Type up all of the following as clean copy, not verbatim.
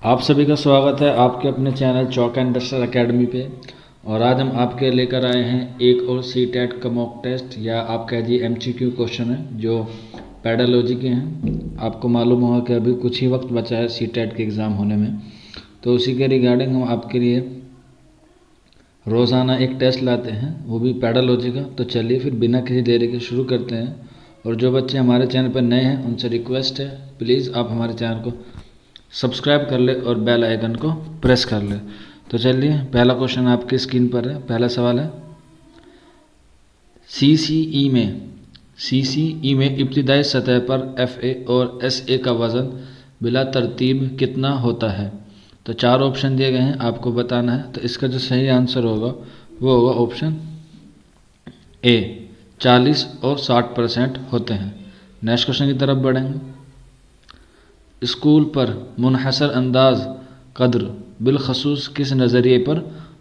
आप सभी का स्वागत है आपके अपने चैनल चौक इंडस्ट्रियल एकेडमी पे। और आज हम आपके लेकर आए हैं एक और सी टेट का मॉक टेस्ट या आप कह दीजिए MCQ क्वेश्चन है जो पेडालॉजी के हैं। आपको मालूम होगा कि अभी कुछ ही वक्त बचा है सी टेट के एग्ज़ाम होने में, तो उसी के रिगार्डिंग हम आपके लिए रोज़ाना एक टेस्ट लाते हैं, वो भी पेडालॉजी का। तो चलिए फिर बिना किसी देरी के शुरू करते हैं। और जो बच्चे हमारे चैनल पर नए हैं उनसे रिक्वेस्ट है, प्लीज़ आप हमारे चैनल को सब्सक्राइब कर ले और बेल आइकन को प्रेस कर ले। तो चलिए, पहला क्वेश्चन आपकी स्क्रीन पर है। पहला सवाल है, सीसीई में इब्तिदाई सतह पर FA और SA का वज़न बिला तरतीब कितना होता है। तो 4 ऑप्शन दिए गए हैं, आपको बताना है। तो इसका जो सही आंसर होगा वो होगा ऑप्शन A, 40 और 60% होते हैं। नेक्स्ट क्वेश्चन की तरफ बढ़ेंगे। स्कूल पर मुनहसर अंदाज कद्र बिलखसूस किस नज़रिए पर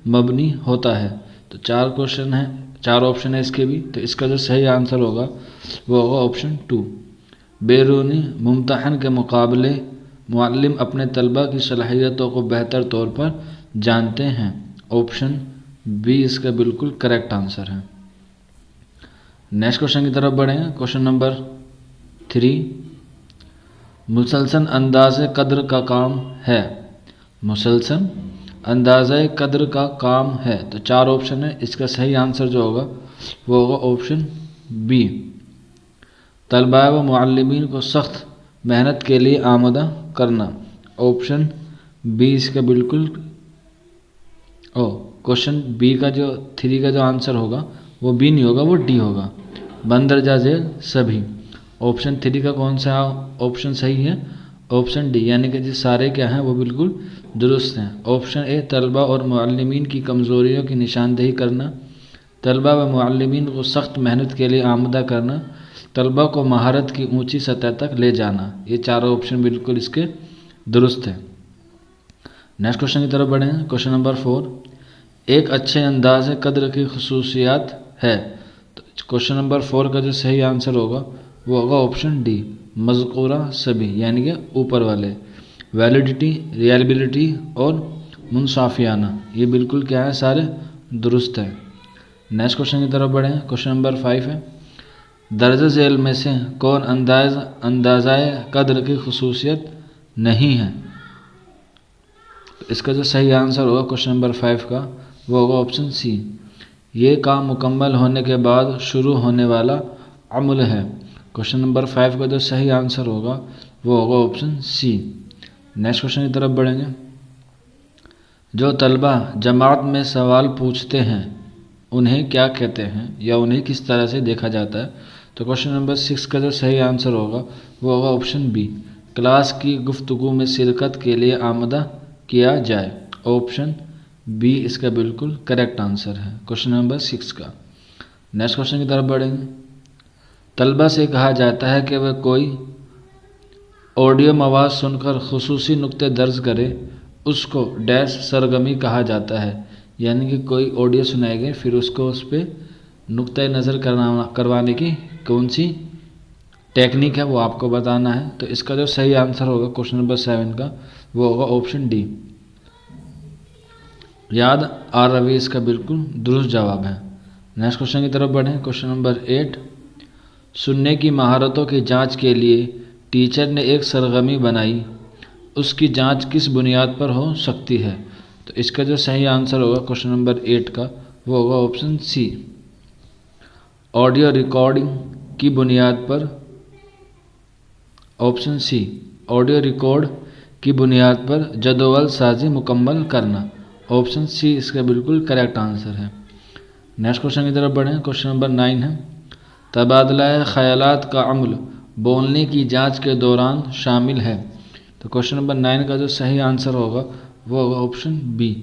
मबनी होता है। तो 4 क्वेश्चन है, 4 ऑप्शन है इसके भी। तो इसका जो सही आंसर होगा वो होगा ऑप्शन 2, बैरूनी मुम्तहन के मुकाबले मुअल्लिम अपने तलबा की सलाहियतों को बेहतर तौर पर जानते हैं। ऑप्शन B इसका बिल्कुल करेक्ट आंसर है। नेक्स्ट क्वेश्चन की तरफ बढ़ेंगे। क्वेश्चन नंबर 3, मुसलसल अंदाज़े कद्र का काम है। मुसलसल अंदाज़े कद्र का काम है। तो 4 ऑप्शन है, इसका सही आंसर जो होगा वो होगा ऑप्शन B, तलबा व मुअल्लिमीन को सख्त मेहनत के लिए आमदा करना। ऑप्शन B इसका बिल्कुल क्वेश्चन B का जो 3 का जो आंसर होगा वो B नहीं होगा, वो D होगा, बंदरजा झेल सभी। ऑप्शन 3 का कौन सा ऑप्शन सही है? ऑप्शन D, यानी कि जो सारे क्या हैं वो बिल्कुल दुरुस्त हैं। ऑप्शन A, तलबा और मुअल्लिमीन की कमज़ोरियों की निशानदेही करना, तलबा व मुअल्लिमीन को सख्त मेहनत के लिए आमदा करना, तलबा को महारत की ऊंची सतह तक ले जाना। ये 4 ऑप्शन बिल्कुल इसके दुरुस्त हैं। नेक्स्ट क्वेश्चन की तरफ बढ़ें। क्वेश्चन नंबर 4, एक अच्छे अंदाज़ कद्र की खसूसियात है। तो क्वेश्चन नंबर 4 का जो सही आंसर होगा वो होगा ऑप्शन D, मज़कूरा सभी, यानी कि ऊपर वाले। वैलिडिटी, रियलिबिलिटी और मुनसाफियाना, ये बिल्कुल क्या है, सारे दुरुस्त हैं। नेक्स्ट क्वेश्चन की तरफ बढ़ें। क्वेश्चन नंबर 5 है, दर्ज झेल में से कौन अंदाज़ाए कद्र की खसूसियत नहीं है। इसका जो सही आंसर होगा क्वेश्चन नंबर 5 का वो होगा ऑप्शन C, ये काम मुकम्मल होने के बाद शुरू होने वाला अमल है। क्वेश्चन नंबर 5 का जो सही आंसर होगा वो होगा ऑप्शन C। नेक्स्ट क्वेश्चन की तरफ बढ़ेंगे। जो तलबा जमात में सवाल पूछते हैं उन्हें क्या कहते हैं या उन्हें किस तरह से देखा जाता है। तो क्वेश्चन नंबर 6 का जो सही आंसर होगा वो होगा ऑप्शन B, क्लास की गुफ्तगू में शिरकत के लिए आमदा किया जाए। ऑप्शन B इसका बिल्कुल करेक्ट आंसर है क्वेश्चन नंबर 6 का। नेक्स्ट क्वेश्चन की तरफ बढ़ेंगे। तलबा से कहा जाता है कि वह कोई ऑडियो मवाद सुनकर खुसूसी नुक्ते दर्ज करे, उसको डैश सरगमी कहा जाता है। यानी कि कोई ऑडियो सुनाई गई, फिर उसको उस पर नुक्ते नज़र करवाने की कौन सी टेक्निक है वो आपको बताना है। तो इसका जो सही आंसर होगा क्वेश्चन नंबर 7 का वो होगा ऑप्शन D, याद आ रवि, इसका बिल्कुल दुरुस्त जवाब है। नेक्स्ट क्वेश्चन की तरफ बढ़ें। क्वेश्चन नंबर 8, सुनने की महारतों की जांच के लिए टीचर ने एक सरगमी बनाई, उसकी जांच किस बुनियाद पर हो सकती है। तो इसका जो सही आंसर होगा क्वेश्चन नंबर 8 का वो होगा ऑप्शन C, ऑडियो रिकॉर्डिंग की बुनियाद पर। ऑप्शन C, ऑडियो रिकॉर्ड की बुनियाद पर जदवल साजी मुकम्मल करना। ऑप्शन C इसका बिल्कुल करेक्ट आंसर है। नेक्स्ट क्वेश्चन की तरफ बढ़ें। क्वेश्चन नंबर 9 है, तबादला ख्यालात का अमल बोलने की जांच के दौरान शामिल है। तो क्वेश्चन नंबर 9 का जो सही आंसर होगा वो होगा ऑप्शन B,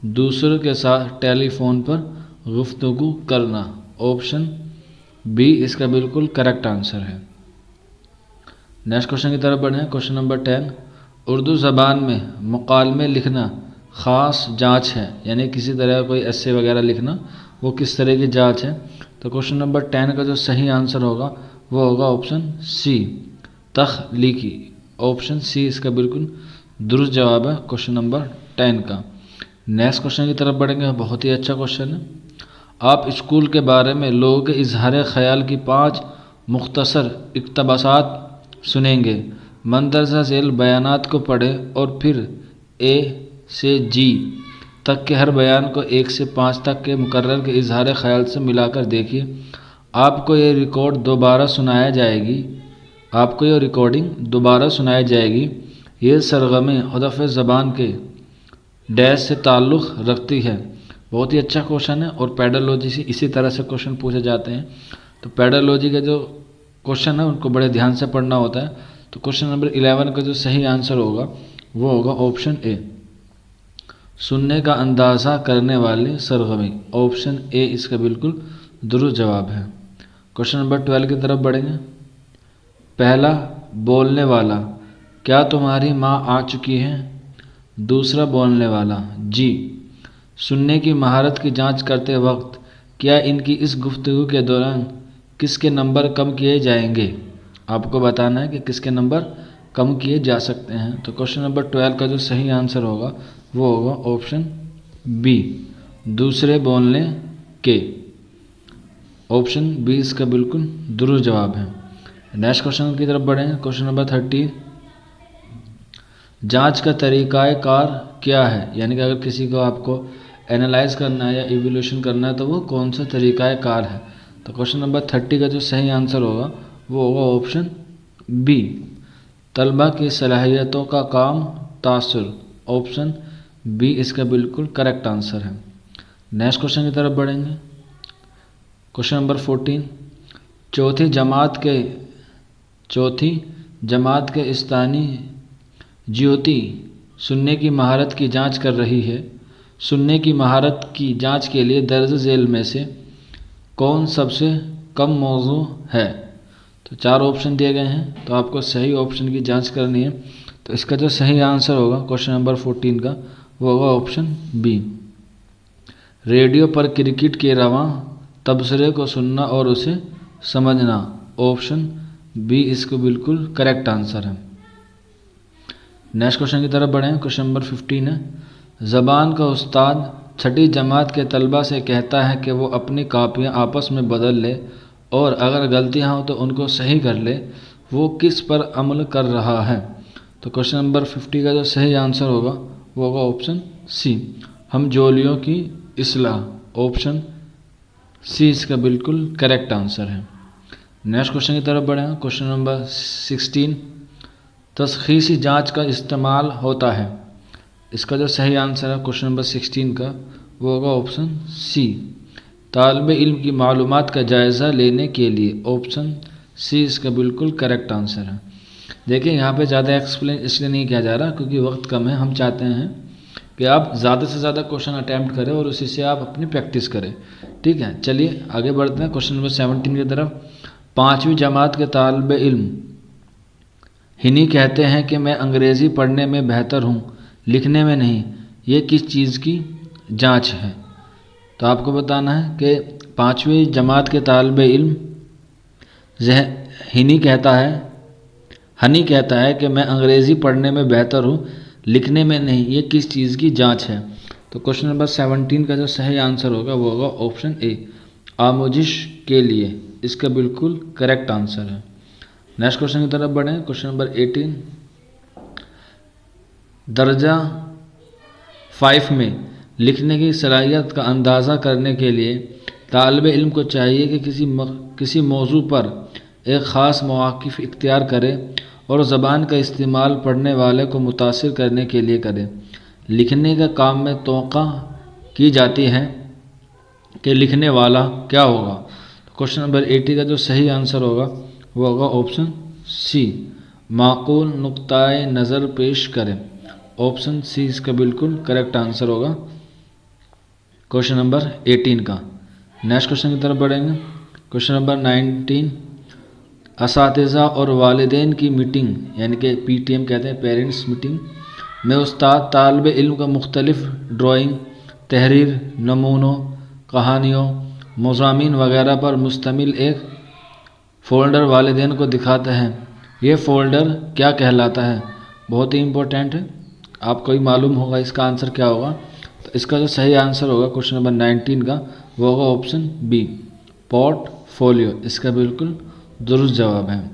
दूसरों के साथ टेलीफोन पर गुफ्तगू करना। ऑप्शन B इसका बिल्कुल करेक्ट आंसर है। नेक्स्ट क्वेश्चन की तरफ बढ़ें। क्वेश्चन नंबर 10, उर्दू ज़बान में मुकालमे लिखना ख़ास जांच है, यानी किसी तरह कोई एस्से वगैरह लिखना वो किस तरह की जांच है। तो क्वेश्चन नंबर 10 का जो सही आंसर होगा वो होगा ऑप्शन C, तख्लीकी। ऑप्शन C इसका बिल्कुल दुरुस्त जवाब है क्वेश्चन नंबर 10 का। नेक्स्ट क्वेश्चन की तरफ बढ़ेंगे। बहुत ही अच्छा क्वेश्चन है। आप स्कूल के बारे में लोगों के इजहार ख्याल की 5 मुख्तसर इक़्तिबासात सुनेंगे। मंदरजा झेल बयानात को पढ़ें और फिर ए से जी तक के हर बयान को 1 से 5 तक के मुकर्रर के इजहार ख्याल से मिलाकर देखिए। आपको ये रिकॉर्डिंग दोबारा सुनाई जाएगी। ये सरगमी हदफ़ ज़बान के डैश से ताल्लुक़ रखती है। बहुत ही अच्छा क्वेश्चन है और पेडालॉजी से इसी तरह से क्वेश्चन पूछे जाते हैं। तो पेडालॉजी के जो क्वेश्चन है उनको बड़े ध्यान से पढ़ना होता है। तो क्वेश्चन नंबर 11 का जो सही आंसर होगा वो होगा ऑप्शन ए, सुनने का अंदाज़ा करने वाले सरगमी। ऑप्शन ए इसका बिल्कुल दुरुस्त जवाब है। क्वेश्चन नंबर 12 की तरफ बढ़ेंगे। पहला बोलने वाला, क्या तुम्हारी माँ आ चुकी है? दूसरा बोलने वाला, जी। सुनने की महारत की जांच करते वक्त क्या इनकी इस गुफ्तगू के दौरान किसके नंबर कम किए जाएंगे? आपको बताना है कि किसके नंबर कम किए जा सकते हैं। तो क्वेश्चन नंबर 12 का जो सही आंसर होगा वो होगा ऑप्शन बी, दूसरे बोलने के। ऑप्शन बी इसका बिल्कुल दुरुस्त जवाब है। नेक्स्ट क्वेश्चन की तरफ बढ़ेंगे। क्वेश्चन नंबर 13, जांच का तरीक़ाकार क्या है? यानी कि अगर किसी को आपको एनालाइज करना है या इवोल्यूशन करना है तो वो कौन सा तरीक़ाकार है? तो क्वेश्चन नंबर 30 का जो सही आंसर होगा वो होगा ऑप्शन बी, तलबा की सलाहियतों का काम तासुर। ऑप्शन बी इसका बिल्कुल करेक्ट आंसर है। नेक्स्ट क्वेश्चन की तरफ बढ़ेंगे। क्वेश्चन नंबर 14, चौथी जमात के स्थानी ज्योति सुनने की महारत की जांच कर रही है। सुनने की महारत की जांच के लिए दर्ज झेल में से कौन सबसे कम मौजू है? तो 4 ऑप्शन दिए गए हैं, तो आपको सही ऑप्शन की जांच करनी है। तो इसका जो सही आंसर होगा क्वेश्चन नंबर 14 का वो होगा ऑप्शन बी, रेडियो पर क्रिकेट के रवां तबसरे को सुनना और उसे समझना। ऑप्शन बी इसको बिल्कुल करेक्ट आंसर है। नेक्स्ट क्वेश्चन की तरफ बढ़ें। क्वेश्चन नंबर 15 है, ज़बान का उस्ताद छठी जमात के तलबा से कहता है कि वो अपनी कापियाँ आपस में बदल ले और अगर गलतियाँ हो तो उनको सही कर ले। वो किस पर अमल कर रहा है? तो क्वेश्चन नंबर 50 का जो सही आंसर होगा वो होगा ऑप्शन सी, हम जोलियों की इस्लाह। ऑप्शन सी इसका बिल्कुल करेक्ट आंसर है। नेक्स्ट क्वेश्चन की तरफ बढ़ें। क्वेश्चन नंबर 16, तशख़ीसी जांच का इस्तेमाल होता है। इसका जो सही आंसर है क्वेश्चन नंबर 16 का वो होगा ऑप्शन सी, तालिब इल्म की मालूमात का जायज़ा लेने के लिए। ऑप्शन सी इसका बिल्कुल करेक्ट आंसर है। देखिए यहाँ पे ज़्यादा एक्सप्लेन इसलिए नहीं किया जा रहा क्योंकि वक्त कम है। हम चाहते हैं कि आप ज़्यादा से ज़्यादा क्वेश्चन अटैम्प्ट करें और उसी से आप अपनी प्रैक्टिस करें। ठीक है, चलिए आगे बढ़ते हैं क्वेश्चन नंबर 17 की तरफ। 5वीं जमात के तालिब इल्म हिनी कहते हैं कि मैं अंग्रेज़ी पढ़ने में बेहतर हूँ, लिखने में नहीं। ये किस चीज़ की जांच है? तो आपको बताना है कि 5वीं जमात के तालिब इल्म हनी कहता है कि मैं अंग्रेज़ी पढ़ने में बेहतर हूँ, लिखने में नहीं। ये किस चीज़ की जांच है? तो क्वेश्चन नंबर 17 का जो सही आंसर होगा वो होगा ऑप्शन ए, आमोजिश के लिए। इसका बिल्कुल करेक्ट आंसर है। नेक्स्ट क्वेश्चन की तरफ बढ़ें। क्वेश्चन नंबर 18, दर्जा 5 में लिखने की सलाहियत का अंदाज़ा करने के लिए तालिब इल्म को चाहिए कि किसी मौजू पर एक ख़ास मौक़िफ़ इख्तियार करे और ज़बान का इस्तेमाल पढ़ने वाले को मुतासिर करने के लिए करे। लिखने के काम में तोक़ा की जाती है कि लिखने वाला क्या होगा? क्वेश्चन नंबर 80 का जो सही आंसर होगा वो होगा ऑप्शन सी, माक़ूल नुक्ताए नज़र पेश करें। ऑप्शन सी इसका बिल्कुल करेक्ट आंसर होगा क्वेश्चन नंबर 18 का। नेक्स्ट क्वेश्चन की तरफ बढ़ेंगे। क्वेश्चन नंबर 19, असातिज़ा और वालिदैन की मीटिंग यानी कि PTM कहते हैं, पेरेंट्स मीटिंग में उस्ताद तालिब इल्म का मुख्तलिफ ड्राइंग, तहरीर, नमूनों, कहानियों, मज़ामीन वगैरह पर मुश्तमिल एक फ़ोल्डर वालिदैन को दिखाते हैं। ये फ़ोल्डर क्या कहलाता है? बहुत ही इम्पोर्टेंट है। आपको भी मालूम होगा इसका आंसर क्या होगा। तो इसका जो सही आंसर होगा क्वेश्चन नंबर 19 का वो होगा ऑप्शन बी, पोर्टफोलियो। इसका बिल्कुल दुरुस्त जवाब है।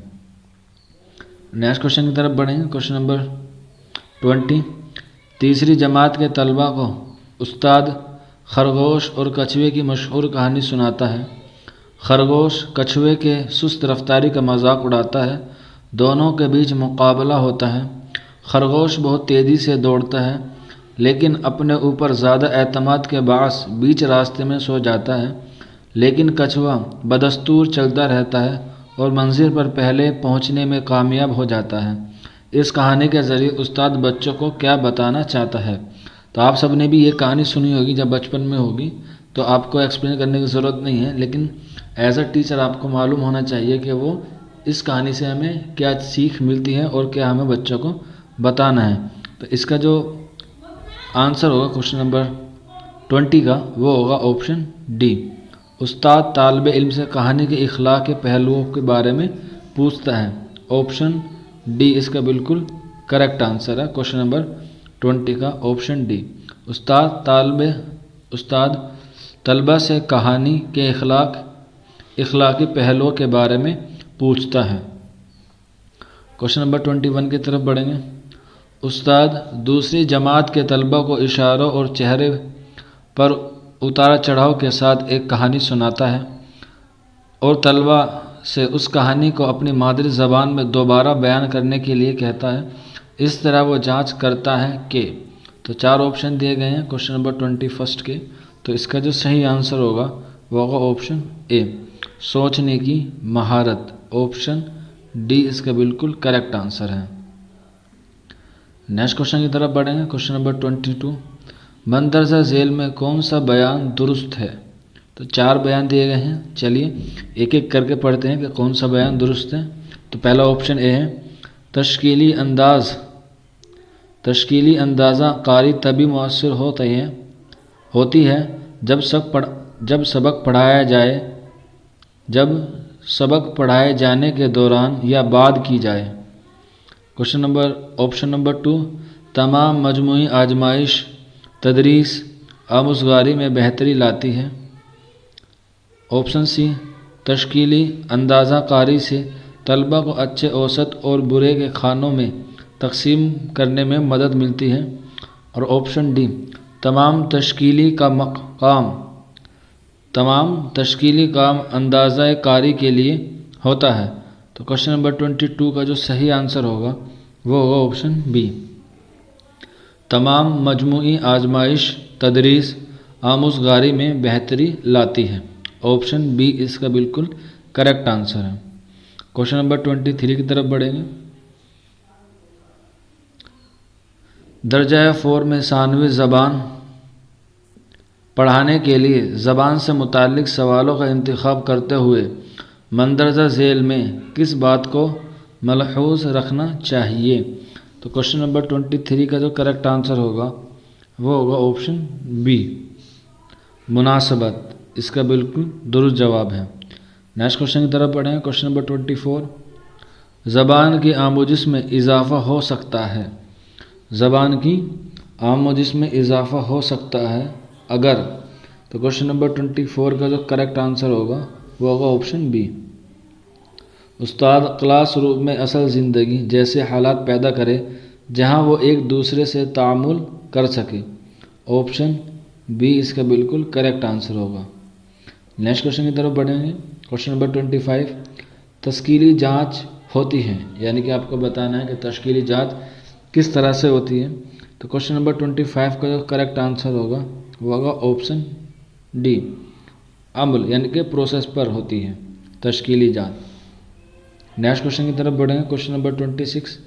नेक्स्ट क्वेश्चन की तरफ बढ़ेंगे। क्वेश्चन नंबर 20, तीसरी जमात के तलबा को उस्ताद खरगोश और कछुए की मशहूर कहानी सुनाता है। खरगोश कछुए के सुस्त रफ्तारी का मजाक उड़ाता है। दोनों के बीच मुकाबला होता है। खरगोश बहुत तेज़ी से दौड़ता है लेकिन अपने ऊपर ज़्यादा एतमाद के बाअस बीच रास्ते में सो जाता है। लेकिन कछुआ बदस्तूर चलता रहता है और मंजिल पर पहले पहुंचने में कामयाब हो जाता है। इस कहानी के ज़रिए उस्ताद बच्चों को क्या बताना चाहता है? तो आप सब ने भी ये कहानी सुनी होगी जब बचपन में होगी, तो आपको एक्सप्लेन करने की ज़रूरत नहीं है, लेकिन एज अ टीचर आपको मालूम होना चाहिए कि वो इस कहानी से हमें क्या सीख मिलती है और क्या हमें बच्चों को बताना है। तो इसका जो आंसर होगा क्वेश्चन नंबर 20 का वो होगा ऑप्शन डी। उस्ताद तालिब इल्म से कहानी के इखलाक के पहलुओं के बारे में पूछता है। ऑप्शन डी इसका बिल्कुल करेक्ट आंसर है। क्वेश्चन नंबर 20 का ऑप्शन डी। उस्ताद तलबा से कहानी के इखलाकी पहलुओं के बारे में पूछता है। क्वेश्चन नंबर 21 की तरफ बढ़ेंगे। उस्ताद दूसरी जमात के तलबा को इशारों और चेहरे पर उतार चढ़ाव के साथ एक कहानी सुनाता है और तलबा से उस कहानी को अपनी मादरी ज़बान में दोबारा बयान करने के लिए कहता है। इस तरह वो जांच करता है कि, तो 4 ऑप्शन दिए गए हैं क्वेश्चन नंबर 21 के। तो इसका जो सही आंसर होगा वो होगा ऑप्शन ए, सोचने की महारत। ऑप्शन डी इसका बिल्कुल करेक्ट आंसर है। नेक्स्ट क्वेश्चन की तरफ बढ़ेंगे। क्वेश्चन नंबर 22, मंदरजा झेल में कौन सा बयान दुरुस्त है? तो 4 बयान दिए गए हैं, चलिए एक एक करके पढ़ते हैं कि कौन सा बयान दुरुस्त है। तो पहला ऑप्शन ए है, तश्कीली अंदाज़ा कारी तभी मुअस्सिर होती है जब सबक पढ़ाए जाने के दौरान या बाद की जाए। ऑप्शन नंबर 2, तमाम मजमूई आजमाइश तदरीस आमुज़गारी में बेहतरी लाती है। ऑप्शन सी, तश्कीली अंदाज़ा कारी से तलबा को अच्छे औसत और बुरे के खानों में तकसीम करने में मदद मिलती है। और ऑप्शन डी, तमाम तश्कीली काम अंदाज़ा कारी के लिए होता है। तो क्वेश्चन नंबर 22 का जो सही आंसर होगा वो होगा ऑप्शन बी, तमाम मजमूई आजमाइश तदरीस आमुज़गारी में बेहतरी लाती है। ऑप्शन बी इसका बिल्कुल करेक्ट आंसर है। क्वेश्चन नंबर 23 की तरफ बढ़ेंगे। दर्जा 4 में सानवी ज़बान पढ़ाने के लिए ज़बान से मुताल्लिक़ सवालों का इंतखाब करते हुए मंदरजा झेल में किस बात को मलहूज़ रखना चाहिए? तो क्वेश्चन नंबर 23 का जो करेक्ट आंसर होगा वो होगा ऑप्शन बी, मुनासबत। इसका बिल्कुल दुरुस्त जवाब है। नेक्स्ट क्वेश्चन की तरफ बढ़ें। क्वेश्चन नंबर 24, ज़बान की आमोजिश में इजाफ़ा हो सकता है। ज़बान की आमोजिश में इजाफ़ा हो सकता है अगर, तो क्वेश्चन नंबर 24 का जो करेक्ट आंसर होगा वो होगा ऑप्शन बी, उस्ताद क्लासरूम में असल ज़िंदगी जैसे हालात पैदा करे जहां वो एक दूसरे से तामुल कर सके। ऑप्शन बी इसका बिल्कुल करेक्ट आंसर होगा। नेक्स्ट क्वेश्चन की तरफ बढ़ेंगे। क्वेश्चन नंबर 25, तश्कीली जांच होती है, यानी कि आपको बताना है कि तश्कीली जांच किस तरह से होती है। तो क्वेश्चन नंबर 25 का जो करेक्ट आंसर होगा वो होगा ऑप्शन डी, अमल यानी कि प्रोसेस पर होती है तश्कीली जांच। नेक्स्ट क्वेश्चन की तरफ बढ़ेंगे। क्वेश्चन नंबर 26,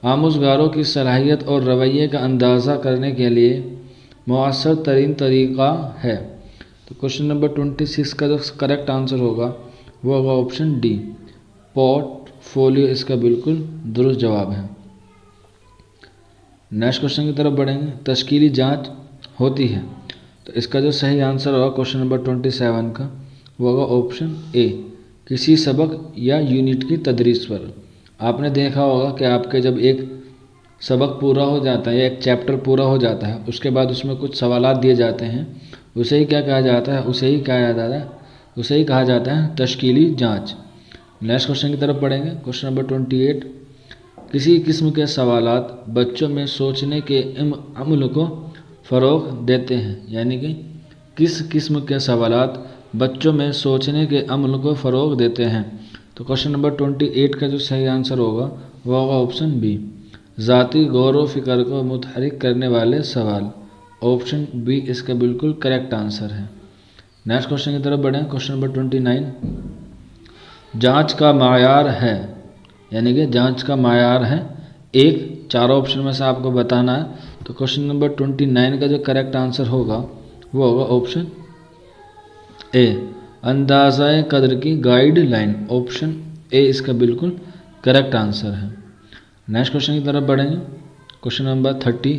आमुज़गारों की सलाहियत और रवैये का अंदाज़ा करने के लिए मुअस्सर तरीन तरीक़ा है। तो क्वेश्चन नंबर 26 का जो करेक्ट आंसर होगा वो होगा ऑप्शन डी, पोर्टफोलियो। इसका बिल्कुल दुरुस्त जवाब है। नेक्स्ट क्वेश्चन की तरफ बढ़ेंगे। तश्कीली जांच होती है, तो इसका जो सही आंसर होगा क्वेश्चन नंबर 27 का वो होगा ऑप्शन ए, किसी सबक या यूनिट की तदरीस पर। आपने देखा होगा कि आपके जब एक सबक पूरा हो जाता है या एक चैप्टर पूरा हो जाता है, उसके बाद उसमें कुछ सवालात दिए जाते हैं, उसे ही क्या कहा जाता है, उसे ही कहा जाता है तश्कीली जाँच। नेक्स्ट क्वेश्चन की तरफ बढ़ेंगे। क्वेश्चन नंबर 28, किसी किस्म के सवालात बच्चों में सोचने के अमल को फ़रोग़ देते हैं, यानी कि किस किस्म के सवालात बच्चों में सोचने के अमल को फ़रोग़ देते हैं। तो क्वेश्चन नंबर 28 का जो सही आंसर होगा वो होगा ऑप्शन बी, ज़ाती गौर व फिक्र को मुतहरिक करने वाले सवाल। ऑप्शन बी इसका बिल्कुल करेक्ट आंसर है। नेक्स्ट क्वेश्चन की तरफ बढ़ें। क्वेश्चन नंबर 29, जाँच का मायार है, यानी कि जाँच का मायार है एक, चारों ऑप्शन में से आपको बताना है। तो क्वेश्चन नंबर 29 का जो करेक्ट आंसर होगा वो होगा ऑप्शन ए, अंदाज़ा कदर की गाइडलाइन। ऑप्शन ए इसका बिल्कुल करेक्ट आंसर है। नेक्स्ट क्वेश्चन की तरफ बढ़ेंगे। क्वेश्चन नंबर 30,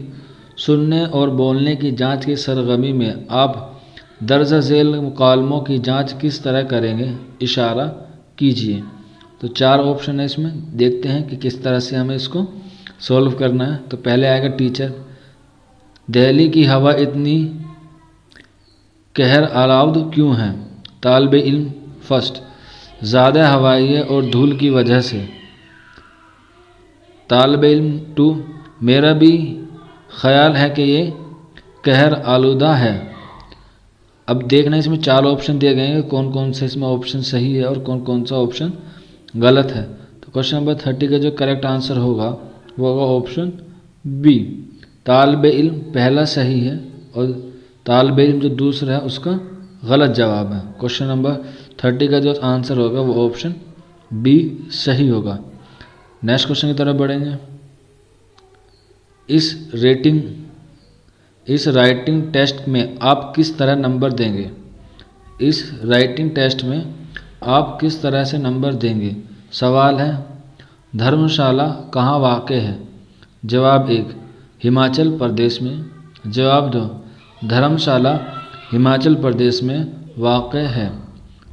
सुनने और बोलने की जांच की सरगर्मी में आप दर्ज झेल मुकालमों की जांच किस तरह करेंगे, इशारा कीजिए। तो 4 ऑप्शन है इसमें, देखते हैं कि किस तरह से हमें इसको सॉल्व करना है। तो पहले आएगा टीचर, दिल्ली की हवा इतनी कहर आलूद क्यों है। तालिबे इल्म फर्स्ट, ज़्यादा हवाई और धूल की वजह से। तालिबे इल्म 2, मेरा भी ख्याल है कि ये कहर आलूदा है। अब देखना इसमें 4 ऑप्शन दिए गए हैं, कौन कौन से इसमें ऑप्शन सही है और कौन कौन सा ऑप्शन गलत है। तो क्वेश्चन नंबर 30 का जो करेक्ट आंसर होगा वो होगा ऑप्शन बी, तालिबे इल्म पहला सही है और तालिबे इल्म जो दूसरा है उसका गलत जवाब है। क्वेश्चन नंबर 30 का जो आंसर होगा वो ऑप्शन बी सही होगा। नेक्स्ट क्वेश्चन की तरफ बढ़ेंगे। इस राइटिंग टेस्ट में आप किस तरह नंबर देंगे। इस राइटिंग टेस्ट में आप किस तरह से नंबर देंगे। सवाल है, धर्मशाला कहाँ वाक़ है। जवाब 1, हिमाचल प्रदेश में। जवाब 2, धर्मशाला हिमाचल प्रदेश में वाक़ है।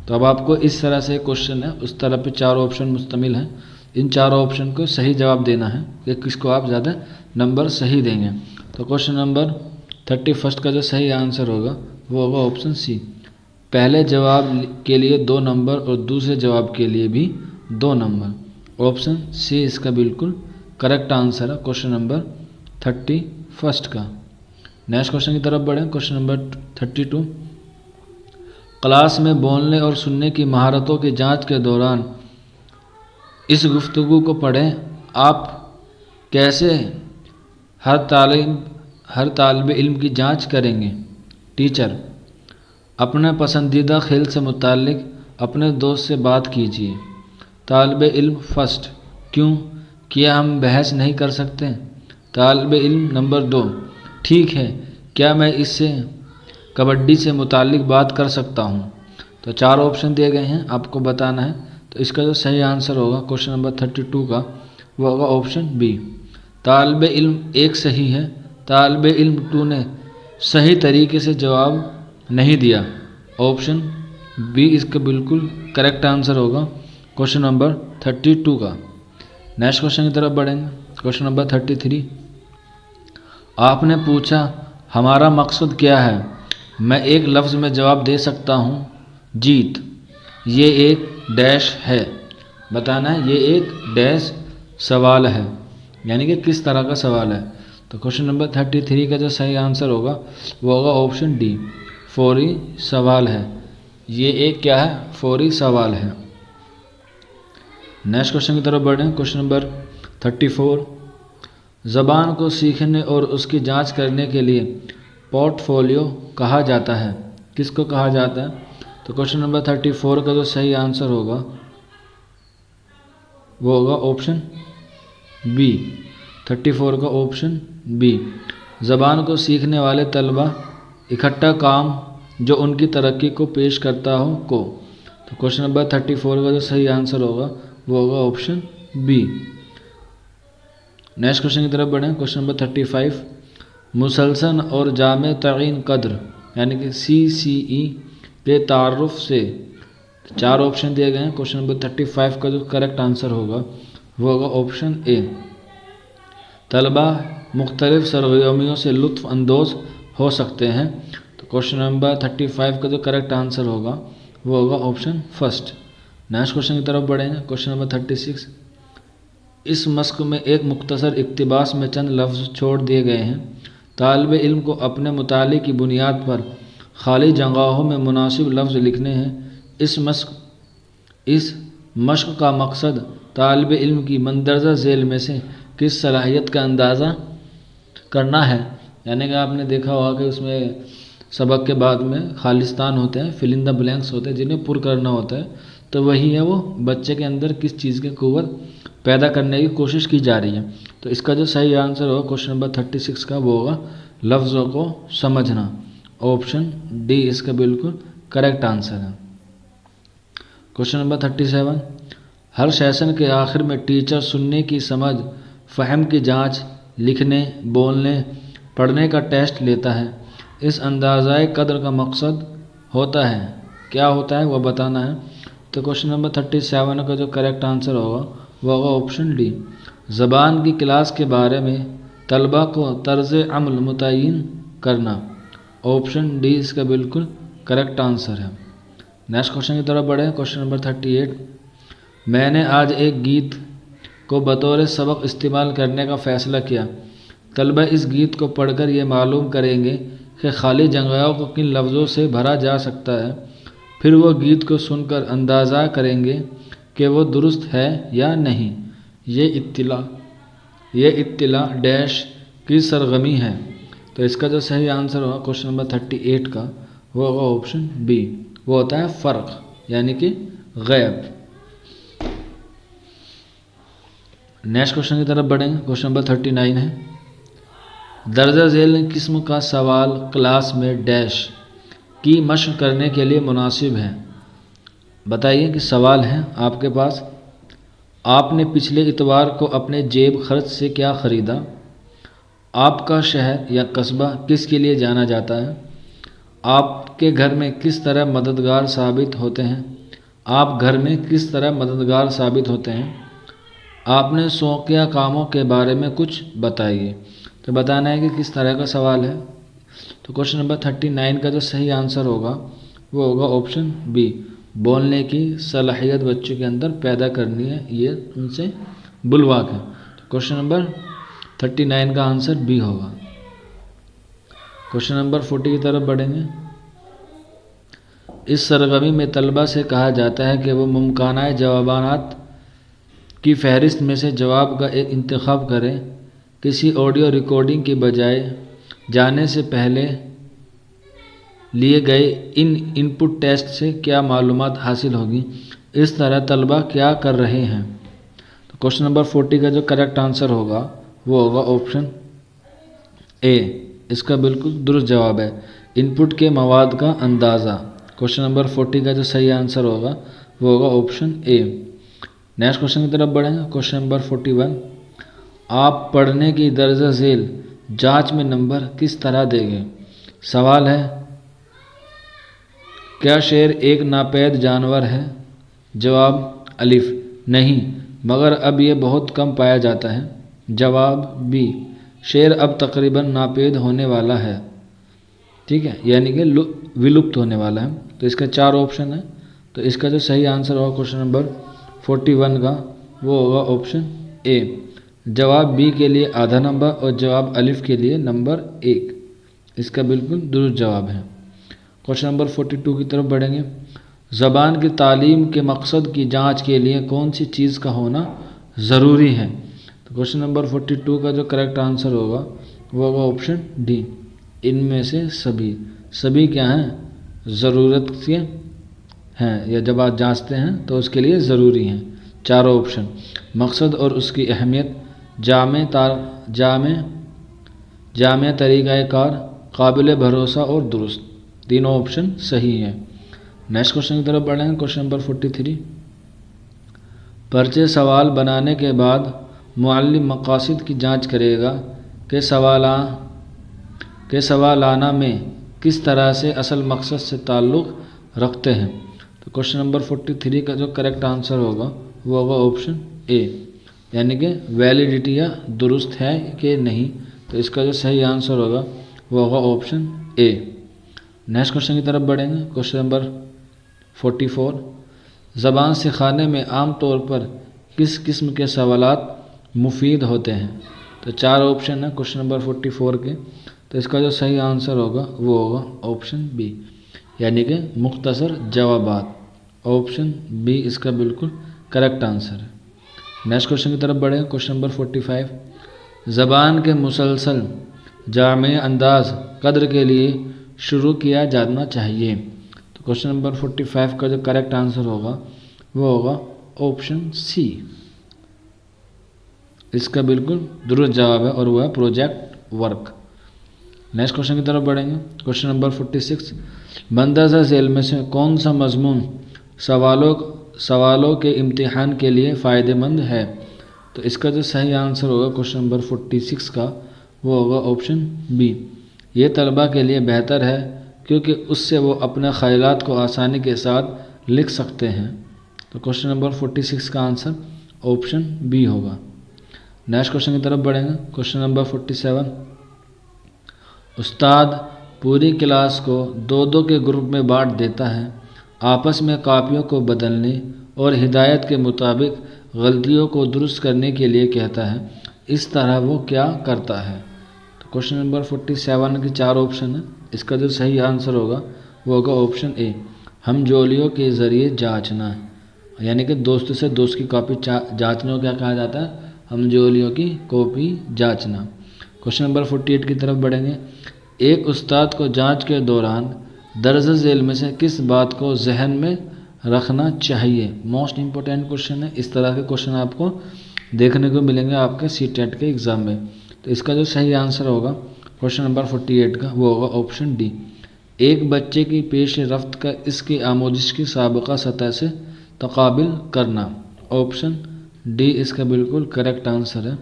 तो अब आपको इस तरह से क्वेश्चन है, उस तरह पे 4 ऑप्शन मुश्तमिल हैं। इन 4 ऑप्शन को सही जवाब देना है कि किसको आप ज़्यादा नंबर सही देंगे। तो क्वेश्चन नंबर 31 का जो सही आंसर होगा वो होगा ऑप्शन सी, पहले जवाब के लिए 2 नंबर और दूसरे जवाब के लिए भी 2 नंबर। ऑप्शन सी इसका बिल्कुल करेक्ट आंसर है क्वेश्चन नंबर 31 का। नेक्स्ट क्वेश्चन की तरफ बढ़ें। क्वेश्चन नंबर 32, क्लास में बोलने और सुनने की महारतों की जांच के दौरान इस गुफ्तगू को पढ़ें। आप कैसे हर तालिबे इल्म की जांच करेंगे। टीचर, अपने पसंदीदा खेल से मुताल्लिक अपने दोस्त से बात कीजिए। तालिबे इल्म फर्स्ट, क्यों, क्या हम बहस नहीं कर सकते। तालिबे इल्म नंबर 2, ठीक है, क्या मैं इससे कबड्डी से मुताल्लिक बात कर सकता हूँ। तो 4 ऑप्शन दिए गए हैं, आपको बताना है। तो इसका जो सही आंसर होगा क्वेश्चन नंबर 32 का वो होगा ऑप्शन बी, तालिबे इल्म 1 सही है। तालिबे इल्म 2 ने सही तरीके से जवाब नहीं दिया। ऑप्शन बी इसका बिल्कुल करेक्ट आंसर होगा क्वेश्चन नंबर 32 का। नेक्स्ट क्वेश्चन की तरफ बढ़ेंगे। क्वेश्चन नंबर 33, आपने पूछा हमारा मकसद क्या है। मैं एक लफ्ज़ में जवाब दे सकता हूँ, जीत। ये एक डैश है, बताना है ये एक डैश सवाल है, यानी कि किस तरह का सवाल है। तो क्वेश्चन नंबर 33 का जो सही आंसर होगा वो होगा ऑप्शन डी, फौरी सवाल है। ये एक क्या है, फौरी सवाल है। नेक्स्ट क्वेश्चन की तरफ बढ़ें। क्वेश्चन नंबर 34, ज़बान को सीखने और उसकी जांच करने के लिए पोर्टफोलियो कहा जाता है, किसको कहा जाता है। तो क्वेश्चन नंबर 34 का जो सही आंसर होगा वो होगा ऑप्शन बी, 34 का ऑप्शन बी, ज़बान को सीखने वाले तलबा इकट्ठा काम जो उनकी तरक्की को पेश करता हो को। तो क्वेश्चन नंबर 34 का जो सही आंसर होगा वो होगा ऑप्शन बी। नेक्स्ट क्वेश्चन की तरफ बढ़ें। क्वेश्चन नंबर 35, मुसलसल और जामे तईन कद्र यानी कि CCE के तारुफ से 4 ऑप्शन दिए गए हैं। क्वेश्चन नंबर 35 का जो करेक्ट आंसर होगा वो होगा ऑप्शन ए, तलबा मुख्तलिफ़ सरगर्मियों से लुत्फ़ अंदोज़ हो सकते हैं। तो क्वेश्चन नंबर 35 का जो करेक्ट आंसर होगा वो होगा ऑप्शन फर्स्ट। नेक्स्ट क्वेश्चन की तरफ बढ़ेंगे। क्वेश्चन नंबर 36, इस मस्क में एक मुख्तसर इक्तिबास में चंद लफ्ज़ छोड़ दिए गए हैं। तालिब इल्म को अपने मुताले की बुनियाद पर खाली जगहों में मुनासिब लफ्ज़ लिखने हैं। इस मश्क का मकसद तालिब इल्म की मंदरजा झेल में से किस सलाहियत का अंदाज़ा करना है। यानी कि आपने देखा होगा कि उसमें सबक के बाद में खालिस्तान होते हैं, फिल इन द ब्लैंक्स होते हैं, जिन्हें पुर करना होता है। तो वही है वो बच्चे के अंदर किस चीज़ की क़ुव्वत पैदा करने की कोशिश की जा रही है। तो इसका जो सही आंसर होगा क्वेश्चन नंबर 36 का वो होगा लफ्ज़ों को समझना। ऑप्शन डी इसका बिल्कुल करेक्ट आंसर है। क्वेश्चन नंबर 37, हर सेशन के आखिर में टीचर सुनने की समझ, फ़हम की जांच, लिखने, बोलने, पढ़ने का टेस्ट लेता है। इस अंदाज़ाए कदर का मकसद होता है, क्या होता है वह बताना है। तो क्वेश्चन नंबर 37 का जो करेक्ट आंसर होगा वह होगा ऑप्शन डी, ज़बान की क्लास के बारे में तलबा को तर्ज़ अमल मुतय्यन करना। ऑप्शन डी इसका बिल्कुल करेक्ट आंसर है। नेक्स्ट क्वेश्चन की तरफ बढ़े। क्वेश्चन नंबर 38, मैंने आज एक गीत को बतौर सबक इस्तेमाल करने का फ़ैसला किया। तलबा इस गीत को पढ़कर ये मालूम करेंगे कि खाली जगहों को किन लफ्ज़ों से भरा जा सकता है। फिर वो गीत को सुनकर अंदाज़ा करेंगे कि वो दुरुस्त है या नहीं। ये इत्तिला डैश की सरगमी है। तो इसका जो सही आंसर होगा क्वेश्चन नंबर 38 का वो होगा ऑप्शन बी, वो होता है फ़र्क, यानी कि गैब। नेक्स्ट क्वेश्चन की तरफ बढ़ेंगे। क्वेश्चन नंबर 39 है, दर्जा झेल किस्म का सवाल क्लास में डैश की मशक करने के लिए मुनासिब है। बताइए कि सवाल है आपके पास, आपने पिछले इतवार को अपने जेब खर्च से क्या ख़रीदा? आपका शहर या कस्बा किसके लिए जाना जाता है? आपके घर में किस तरह मददगार साबित होते हैं? आप घर में किस तरह मददगार साबित होते हैं? आपने शौकिया कामों के बारे में कुछ बताइए। तो बताना है कि किस तरह का सवाल है। तो क्वेश्चन नंबर 39 का जो सही आंसर होगा वो होगा ऑप्शन बी, बोलने की सलाहियत बच्चों के अंदर पैदा करनी है, ये उनसे बुलवा के। तो क्वेश्चन नंबर 39 का आंसर बी होगा। क्वेश्चन नंबर 40 की तरफ बढ़ेंगे। इस सरगमी में तलबा से कहा जाता है कि वो मुमकाना जवाबात की फहरिस्त में से जवाब का एक इंतखाब करें। किसी ऑडियो रिकॉर्डिंग के बजाय जाने से पहले लिए गए इन इनपुट टेस्ट से क्या मालूमात हासिल होगी? इस तरह तलबा क्या कर रहे हैं? तो क्वेश्चन नंबर 40 का जो करेक्ट आंसर होगा वो होगा ऑप्शन ए, इसका बिल्कुल दुरुस्त जवाब है, इनपुट के मवाद का अंदाज़ा। क्वेश्चन नंबर 40 का जो सही आंसर होगा वो होगा ऑप्शन ए। नेक्स्ट क्वेश्चन की तरफ बढ़ेंगे। क्वेश्चन नंबर 41, आप पढ़ने की दर्जा झेल जांच में नंबर किस तरह देंगे? सवाल है, क्या शेर एक नापैद जानवर है? जवाब अलिफ, नहीं, मगर अब ये बहुत कम पाया जाता है। जवाब बी, शेर अब तकरीबन नापैद होने वाला है। ठीक है, यानी कि विलुप्त होने वाला है। तो इसका 4 ऑप्शन है। तो इसका जो सही आंसर होगा क्वेश्चन नंबर 41 का वो होगा ऑप्शन ए, जवाब बी के लिए आधा नंबर और जवाब अलिफ के लिए नंबर 1, इसका बिल्कुल दुरुस्त जवाब है। क्वेश्चन नंबर 42 की तरफ बढ़ेंगे। ज़बान की तालीम के मकसद की जांच के लिए कौन सी चीज़ का होना ज़रूरी है? तो क्वेश्चन नंबर 42 का जो करेक्ट आंसर होगा वो होगा ऑप्शन डी, इनमें से सभी क्या हैं? ज़रूरत के हैं, या जब आप जांचते हैं तो उसके लिए ज़रूरी हैं। चारों ऑप्शन, मकसद और उसकी अहमियत, जामे तरीक़ाकार, काबिल भरोसा और दुरुस्त, तीनों ऑप्शन सही है। नेक्स्ट क्वेश्चन की तरफ बढ़ेंगे। क्वेश्चन नंबर 43, पर्चे सवाल बनाने के बाद मुअल्लिम मकासिद की जांच करेगा कि सवालाना में किस तरह से असल मकसद से ताल्लुक़ रखते हैं। तो क्वेश्चन नंबर 43 का जो करेक्ट आंसर होगा वो होगा ऑप्शन ए, यानी कि वैलिडिटी या दुरुस्त है कि नहीं। तो इसका जो सही आंसर होगा वो होगा ऑप्शन ए। नेक्स्ट क्वेश्चन की तरफ बढ़ेंगे। क्वेश्चन नंबर 44, ज़बान सिखाने में आम तौर पर किस किस्म के सवालात मुफीद होते हैं। तो 4 ऑप्शन है क्वेश्चन नंबर 44 के। तो इसका जो सही आंसर होगा वो होगा ऑप्शन बी, यानी कि मुख्तसर जवाबात। ऑप्शन बी इसका बिल्कुल करेक्ट आंसर है। नेक्स्ट क्वेश्चन की तरफ बढ़े। क्वेश्चन नंबर 45, ज़बान के मुसलसल जामे अंदाज कद्र के लिए शुरू किया जाना चाहिए। तो क्वेश्चन नंबर 45 का जो करेक्ट आंसर होगा वो होगा ऑप्शन सी, इसका बिल्कुल दुरुस्त जवाब है और वह है प्रोजेक्ट वर्क। नेक्स्ट क्वेश्चन की तरफ बढ़ेंगे। क्वेश्चन नंबर 46, मंदरजा झेल में से कौन सा मजमून सवालों के इम्तिहान के लिए फ़ायदेमंद है। तो इसका जो सही आंसर होगा क्वेश्चन नंबर 46 का वो होगा ऑप्शन बी, ये तलबा के लिए बेहतर है क्योंकि उससे वो अपने ख़यालात को आसानी के साथ लिख सकते हैं। तो क्वेश्चन नंबर 46 का आंसर ऑप्शन बी होगा। नेक्स्ट क्वेश्चन की तरफ बढ़ेंगे। क्वेश्चन नंबर 47, उस्ताद पूरी क्लास को 2-2 के ग्रुप में बांट देता है, आपस में कापियों को बदलने और हिदायत के मुताबिक गलतियों को दुरुस्त करने के लिए कहता है, इस तरह वो क्या करता है। तो क्वेश्चन नंबर 47 के 4 ऑप्शन है, इसका जो सही आंसर होगा वो होगा ऑप्शन ए, हम जोलियों के ज़रिए जांचना है, यानी कि दोस्त से दोस्त की कॉपी जांचने को क्या कहा जाता है, हम जोलियों की कॉपी जांचना। क्वेश्चन नंबर 48 की तरफ बढ़ेंगे। एक उस्ताद को जांच के दौरान दर्ज झेल में से किस बात को जहन में रखना चाहिए। मोस्ट इम्पोर्टेंट क्वेश्चन है, इस तरह के क्वेश्चन आपको देखने को मिलेंगे आपके सीटेट के एग्ज़ाम में। तो इसका जो सही आंसर होगा क्वेश्चन नंबर 48 का वो होगा ऑप्शन डी, एक बच्चे की पेश रफ्त का इसकी आमोजिश की साबिक़ा सतह से तकाबिल करना। ऑप्शन डी इसका बिल्कुल करेक्ट आंसर है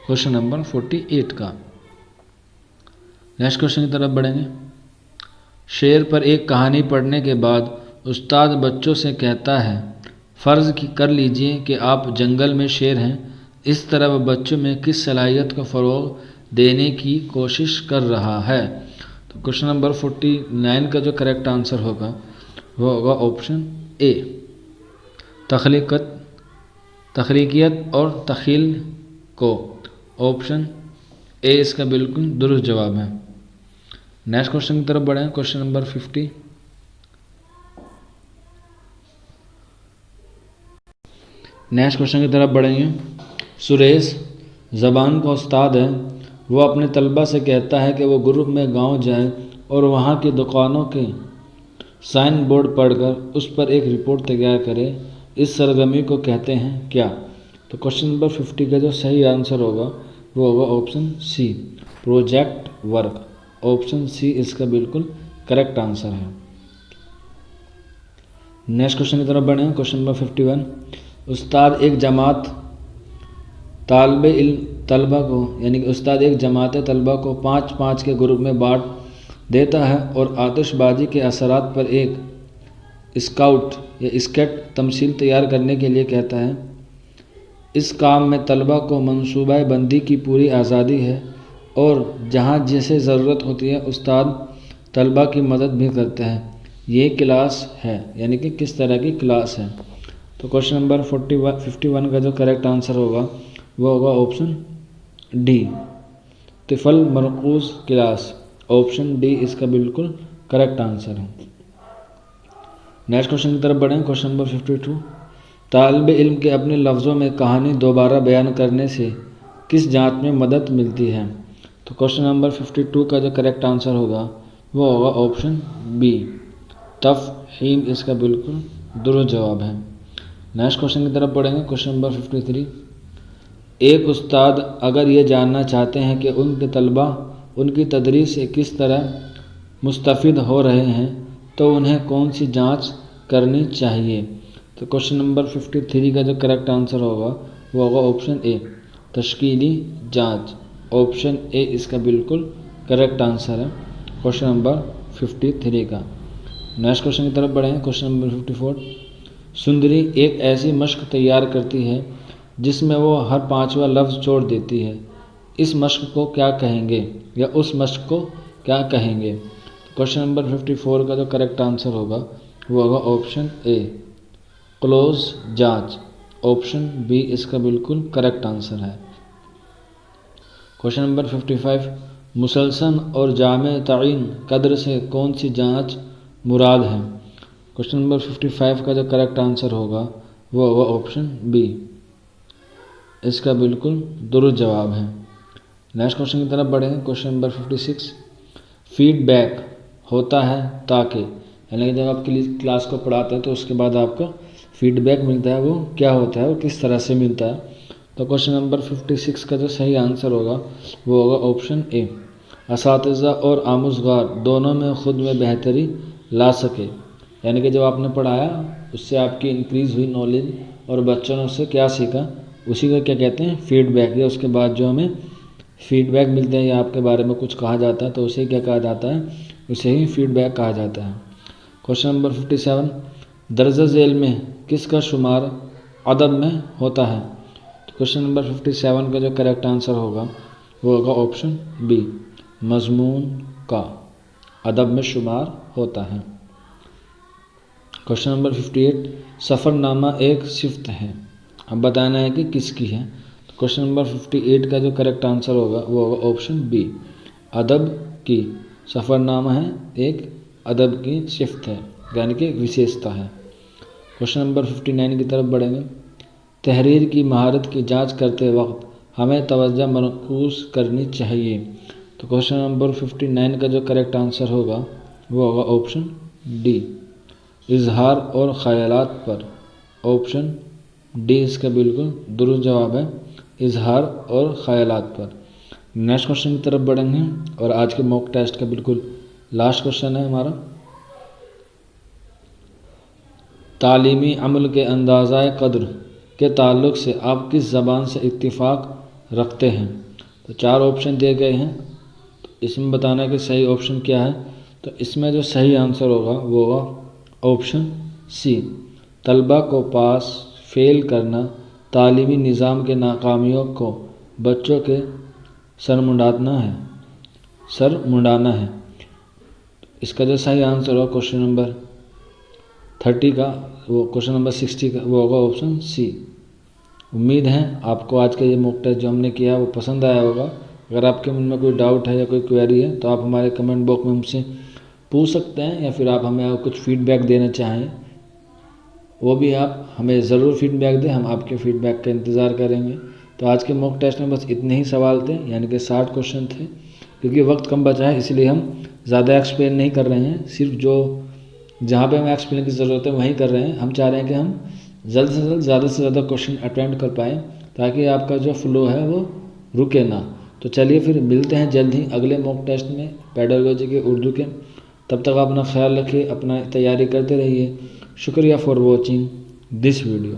क्वेश्चन नंबर 48 का। नेक्स्ट क्वेश्चन की तरफ बढ़ेंगे। शेर पर एक कहानी पढ़ने के बाद उस्ताद बच्चों से कहता है, फ़र्ज़ कर लीजिए कि आप जंगल में शेर हैं, इस तरह वह बच्चों में किस सलाहियत को फ़रोग़ देने की कोशिश कर रहा है। तो क्वेश्चन नंबर 49 का जो करेक्ट आंसर होगा वो होगा ऑप्शन ए, तख्लीकियत और तख़ील को। ऑप्शन ए इसका बिल्कुल दुरुस्त जवाब है। नेक्स्ट क्वेश्चन की तरफ बढ़ें। क्वेश्चन नंबर 50, नेक्स्ट क्वेश्चन की तरफ बढ़ेंगे। सुरेश ज़बान का उस्ताद है, वो अपने तलबा से कहता है कि वो ग्रुप में गांव जाए और वहाँ की दुकानों के साइन बोर्ड पढ़कर उस पर एक रिपोर्ट तैयार करे, इस सरगर्मी को कहते हैं क्या। तो क्वेश्चन नंबर 50 का जो सही आंसर होगा वो होगा option C, project work. Option C इसका बिल्कुल करेक्ट आंसर है। नेक्स्ट क्वेश्चन की तरफ बढ़े। क्वेश्चन नंबर 51, उस्ताद एक जमात तलबा को यानी कि उस्ताद एक जमात तलबा को 5-5 के ग्रुप में बांट देता है और आतिशबाजी के असरात पर एक स्काउट या स्केट तमसील तैयार करने के लिए कहता है। इस काम में तलबा को मंसूबा बंदी की पूरी आज़ादी है और जहाँ जैसे ज़रूरत होती है उस्ताद तलबा की मदद भी करते हैं। ये क्लास है, यानी कि किस तरह की क्लास है। तो क्वेश्चन नंबर 51 का जो करेक्ट आंसर होगा वो होगा ऑप्शन डी, तिफ़ल मरकूज़ क्लास। ऑप्शन डी इसका बिल्कुल करेक्ट आंसर है। नेक्स्ट क्वेश्चन की तरफ बढ़ें। क्वेश्चन नंबर 52, तालिब इल्म के अपने लफ्ज़ों में कहानी दोबारा बयान करने से किस जांच में मदद मिलती है। तो क्वेश्चन नंबर 52 का जो करेक्ट आंसर होगा वो होगा ऑप्शन बी, तफ़हीम इसका बिल्कुल दुरुस्त जवाब है। नेक्स्ट क्वेश्चन की तरफ बढ़ेंगे। क्वेश्चन नंबर 53, एक उस्ताद अगर ये जानना चाहते हैं कि उनके तलबा उनकी तदरीस से किस तरह मुस्तफ़िद हो रहे हैं तो उन्हें कौन सी जांच करनी चाहिए। तो क्वेश्चन नंबर 53 का जो करेक्ट आंसर होगा वो होगा ऑप्शन ए, तश्कीली जांच। ऑप्शन ए इसका बिल्कुल करेक्ट आंसर है क्वेश्चन नंबर 53 का। नेक्स्ट क्वेश्चन की तरफ बढ़ें। क्वेश्चन नंबर 54, सुंदरी एक ऐसी मश्क तैयार करती है जिसमें वो हर पांचवा लफ्ज़ छोड़ देती है। इस मश्क को क्या कहेंगे या उस मश्क को क्या कहेंगे? क्वेश्चन नंबर 54 का जो करेक्ट आंसर होगा वो होगा ऑप्शन ए, क्लोज जांच। ऑप्शन बी इसका बिल्कुल करेक्ट आंसर है। क्वेश्चन नंबर 55, मुसलसल और जामे तईन कद्र से कौन सी जांच मुराद है? क्वेश्चन नंबर 55 का जो करेक्ट आंसर होगा वो होगा ऑप्शन बी, इसका बिल्कुल दुरुस्त जवाब है। नेक्स्ट क्वेश्चन की तरफ बढ़ेंगे। क्वेश्चन नंबर 56, फीडबैक होता है ताकि, यानी कि जब आप क्लास को पढ़ाते हैं तो उसके बाद आपको फीडबैक मिलता है, वो क्या होता है, वो किस तरह से मिलता है? तो क्वेश्चन नंबर 56 का जो सही आंसर होगा वो होगा ऑप्शन ए, असातिज़ा और आमुज़गार दोनों में ख़ुद में बेहतरी ला सके। यानी कि जब आपने पढ़ाया उससे आपकी इंक्रीज़ हुई नॉलेज और बच्चों ने उससे क्या सीखा, उसी को क्या कहते हैं, फीडबैक। या उसके बाद जो हमें फीडबैक मिलते हैं या आपके बारे में कुछ कहा जाता है तो उसे क्या कहा जाता है, उसे ही फीडबैक कहा जाता है। क्वेश्चन नंबर 57, दर्ज झेल में किसका शुमार अदब में होता है? तो क्वेश्चन नंबर 57 का जो करेक्ट आंसर होगा वो होगा ऑप्शन बी, मजमून का अदब में शुमार होता है। क्वेश्चन नंबर 58, सफ़रनामा एक सिफ्त है, अब बताना है कि किसकी है। तो क्वेश्चन नंबर 58 का जो करेक्ट आंसर होगा वो होगा ऑप्शन बी, अदब की। सफ़रनामा है एक अदब की सिफ्त है, यानी कि विशेषता है। क्वेश्चन नंबर 59 की तरफ बढ़ेंगे। तहरीर की महारत की जांच करते वक्त हमें तवज्जो मरकूज़ करनी चाहिए। तो क्वेश्चन नंबर 59 का जो करेक्ट आंसर होगा वो होगा ऑप्शन डी, इजहार और ख़यालात पर। ऑप्शन डी इसका बिल्कुल दुरुस्त जवाब है, इजहार और ख़यालात पर। नेक्स्ट क्वेश्चन की तरफ बढ़ेंगे और आज के मॉक टेस्ट का बिल्कुल लास्ट क्वेश्चन है हमारा। तालीमी अमल के अंदाज़ा क़द्र के ताल्लुक़ से आप किस ज़बान से इत्तिफ़ाक़ रखते हैं? तो 4 ऑप्शन दिए गए हैं, तो इसमें बताना है कि सही ऑप्शन क्या है। तो इसमें जो सही आंसर होगा वो होगा ऑप्शन सी, तलबा को पास फेल करना तालीमी निज़ाम के नाकामियों को बच्चों के सर मुंडाना है। इसका जो सही आंसर होगा क्वेश्चन नंबर 30 का, वो क्वेश्चन नंबर 60 का वो होगा ऑप्शन सी। उम्मीद है आपको आज का ये मॉक टेस्ट जो हमने किया वो पसंद आया होगा। अगर आपके मन में कोई डाउट है या कोई क्वेरी है तो आप हमारे कमेंट बॉक्स में हमसे पूछ सकते हैं, या फिर आप हमें कुछ फीडबैक देना चाहें वो भी आप हमें ज़रूर फीडबैक दें, हम आपके फीडबैक का इंतज़ार करेंगे। तो आज के मॉक टेस्ट में बस इतने ही सवाल थे, यानी कि 60 क्वेश्चन थे। क्योंकि वक्त कम बचा है इसलिए हम ज़्यादा एक्सप्लेन नहीं कर रहे हैं, सिर्फ जो जहाँ पे हमें एक्सप्लेन की ज़रूरत है वहीं कर रहे हैं। हम चाह रहे हैं कि हम जल्द से जल्द ज़्यादा से ज़्यादा क्वेश्चन अटेम्प्ट कर पाएँ ताकि आपका जो फ्लो है वो रुके ना। तो चलिए फिर मिलते हैं जल्द ही अगले मॉक टेस्ट में पेडागोजी के उर्दू के। तब तक अपना ख्याल रखिए, अपना तैयारी करते रहिए। शुक्रिया फॉर वॉचिंग दिस वीडियो।